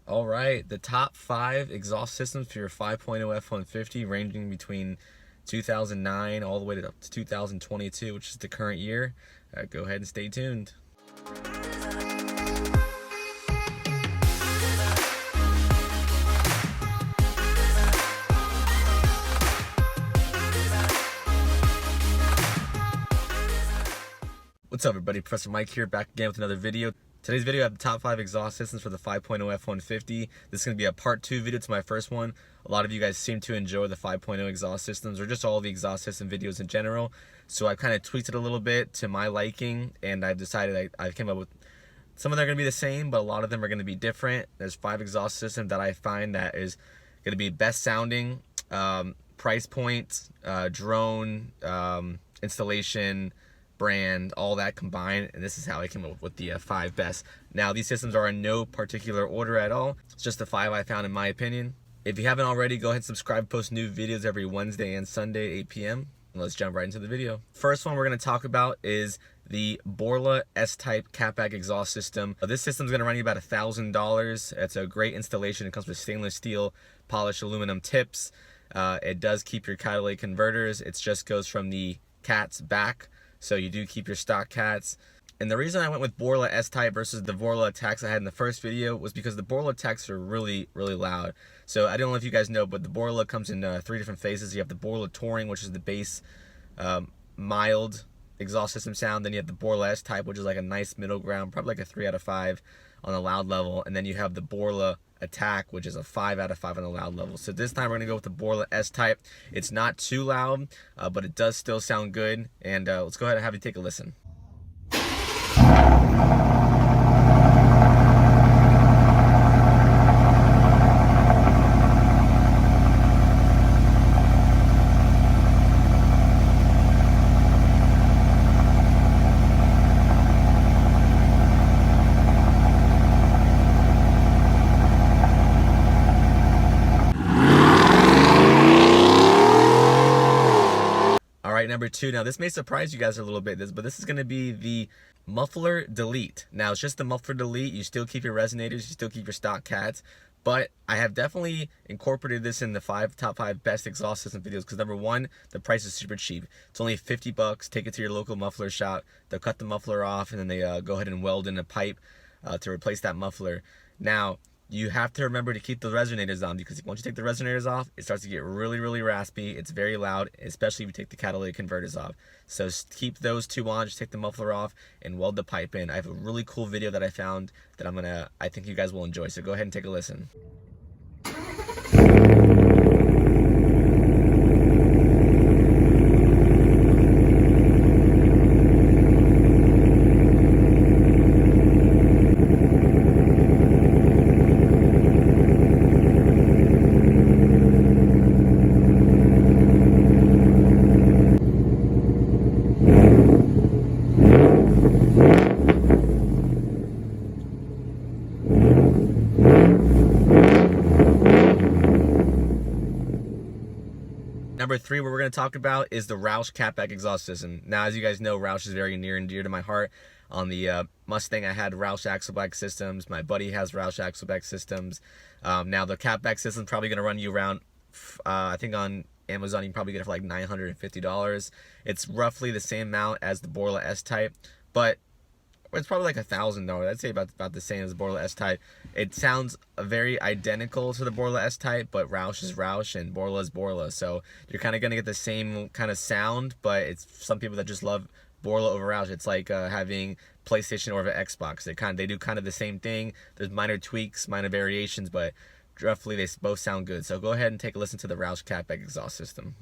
All right, the top 5 exhaust systems for your 5.0 F-150, ranging between 2009 all the way to 2022, which is the current year. Go ahead and stay tuned. What's up, everybody? Professor Mike here, back again with another video. Today's video, I have the top 5 exhaust systems for the 5.0 F-150. This is going to be a part 2 video to my first one. A lot of you guys seem to enjoy the 5.0 exhaust systems, or just all the exhaust system videos in general. So I kind of tweaked it a little bit to my liking, and I've decided I came up with some of them are going to be the same, but a lot of them are going to be different. There's 5 exhaust systems that I find that is going to be best sounding, price point, drone, installation, brand, all that combined, and this is how I came up with the 5 best. Now, these systems are in no particular order at all. It's just the 5 I found in my opinion. If you haven't already, go ahead and subscribe. Post new videos every Wednesday and Sunday at 8 p.m. And let's jump right into the video. First one we're going to talk about is the Borla SType Catback exhaust system. This system is going to run you about $1,000. It's a great installation. It comes with stainless steel, polished aluminum tips. It does keep your catalytic converters. It just goes from the cat's back. So you do keep your stock cats. And the reason I went with Borla SType versus the Borla attacks I had in the first video was because the Borla attacks are really, really loud. So I don't know if you guys know, but the Borla comes in 3 different phases. You have the Borla Touring, which is the bass, mild exhaust system sound. Then you have the Borla SType, which is like a nice middle ground, probably like a 3 out of 5 on the loud level. And then you have the Borla Attack, which is a 5 out of 5 on the loud level. So this time we're going to go with the Borla SType. It's not too loud, but it does still sound good. And let's go ahead and have you take a listen. Alright, number 2. Now this may surprise you guys a little bit, but this is going to be the Muffler Delete. Now it's just the Muffler Delete. You still keep your resonators, you still keep your stock cats, but I have definitely incorporated this in the top 5 best exhaust system videos because number 1, the price is super cheap. It's only 50 bucks. Take it to your local muffler shop. They'll cut the muffler off and then they go ahead and weld in a pipe to replace that muffler. Now, you have to remember to keep the resonators on because once you take the resonators off, it starts to get really, really raspy. It's very loud, especially if you take the catalytic converters off. So keep those 2 on, just take the muffler off and weld the pipe in. I have a really cool video that I found that I think you guys will enjoy. So go ahead and take a listen. Number 3, what we're going to talk about is the Roush Catback exhaust system. Now, as you guys know, Roush is very near and dear to my heart. On the Mustang, I had Roush Axleback systems. My buddy has Roush Axleback systems. Now, the Catback system is probably going to run you around, I think on Amazon, you can probably get it for like $950. It's roughly the same amount as the Borla SType, but it's probably like $1,000. I'd say about the same as the Borla SType. It sounds very identical to the Borla SType, but Roush is Roush and Borla is Borla. So you're kind of going to get the same kind of sound, but it's some people that just love Borla over Roush. It's like having PlayStation over Xbox. They do kind of the same thing. There's minor tweaks, minor variations, but roughly they both sound good. So go ahead and take a listen to the Roush Catback exhaust system.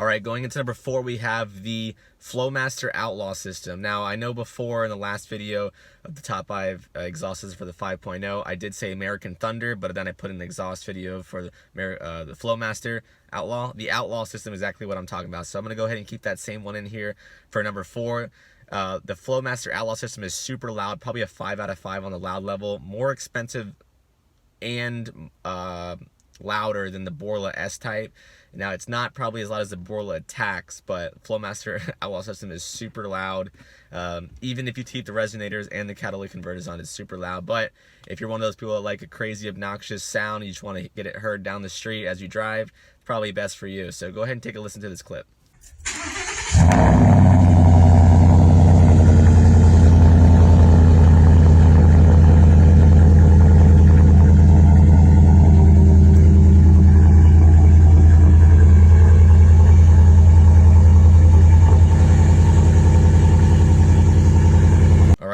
All right, going into number 4, we have the Flowmaster Outlaw system. Now, I know before in the last video of the top 5 exhaust systems for the 5.0, I did say American Thunder, but then I put in an exhaust video for the Flowmaster Outlaw. The Outlaw system is exactly what I'm talking about. So I'm going to go ahead and keep that same one in here for number 4. The Flowmaster Outlaw system is super loud, probably a 5 out of 5 on the loud level. More expensive and louder than the Borla SType. Now, it's not probably as loud as the Borla Attacks, but Flowmaster Outlaw system is super loud. Even if you keep the resonators and the catalytic converters on, it's super loud. But if you're one of those people that like a crazy, obnoxious sound, you just want to get it heard down the street as you drive, it's probably best for you. So go ahead and take a listen to this clip.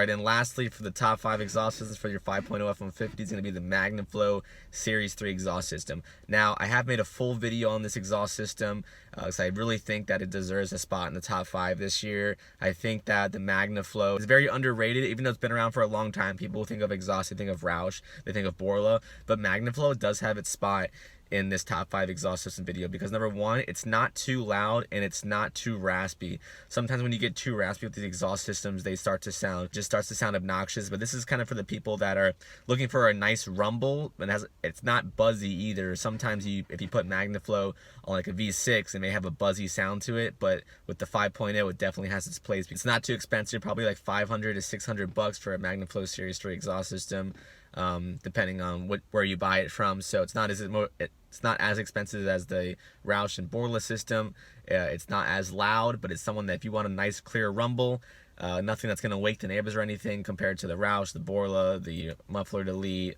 And lastly, for the top 5 exhaust systems for your 5.0 F150 is going to be the Magnaflow Series 3 exhaust system. Now, I have made a full video on this exhaust system because I really think that it deserves a spot in the top 5 this year. I think that the Magnaflow is very underrated, even though it's been around for a long time. People think of exhaust, they think of Roush, they think of Borla, but Magnaflow does have its spot in this top 5 exhaust system video because number 1, it's not too loud and it's not too raspy. Sometimes when you get too raspy with these exhaust systems, they starts to sound obnoxious, but this is kind of for the people that are looking for a nice rumble, and it's not buzzy either. Sometimes if you put Magnaflow on like a V6, it may have a buzzy sound to it, but with the 5.0, it definitely has its place. It's not too expensive, probably like $500 to $600 for a Magnaflow Series 3 exhaust system. Depending on where you buy it from, so it's not as expensive as the Roush and Borla system. It's not as loud, but it's someone that if you want a nice clear rumble, nothing that's going to wake the neighbors or anything compared to the Roush, the Borla, the Muffler Delete,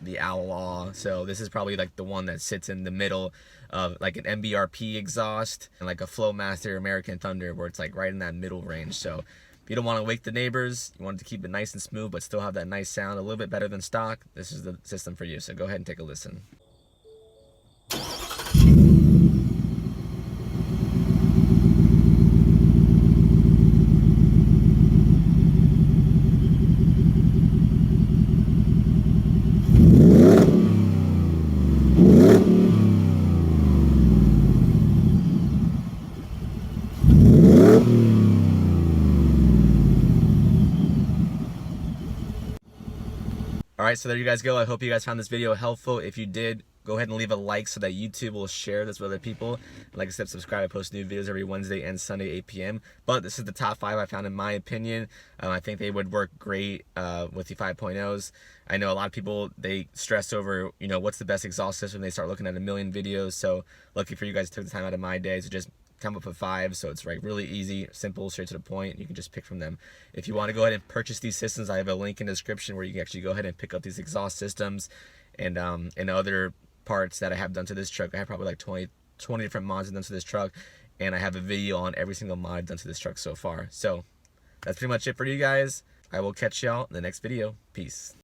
the Outlaw. So this is probably like the one that sits in the middle of like an MBRP exhaust and like a Flowmaster American Thunder, where it's like right in that middle range. So if you don't want to wake the neighbors, you want to keep it nice and smooth but still have that nice sound, a little bit better than stock, this is the system for you. So go ahead and take a listen. Alright, so there you guys go. I hope you guys found this video helpful. If you did, go ahead and leave a like so that YouTube will share this with other people. And like I said, subscribe. I post new videos every Wednesday and Sunday, 8 p.m. But this is the top 5 I found in my opinion. I think they would work great with the 5.0s. I know a lot of people, they stress over, what's the best exhaust system. They start looking at a million videos. So lucky for you guys, took the time out of my day to just come up with 5, so it's like really easy, simple, straight to the point. You can just pick from them. If you want to go ahead and purchase these systems, I have a link in the description where you can actually go ahead and pick up these exhaust systems and other parts that I have done to this truck. I have probably like 20 different mods done to this truck, and I have a video on every single mod done to this truck so far. So that's pretty much it for you guys. I will catch y'all in the next video. Peace.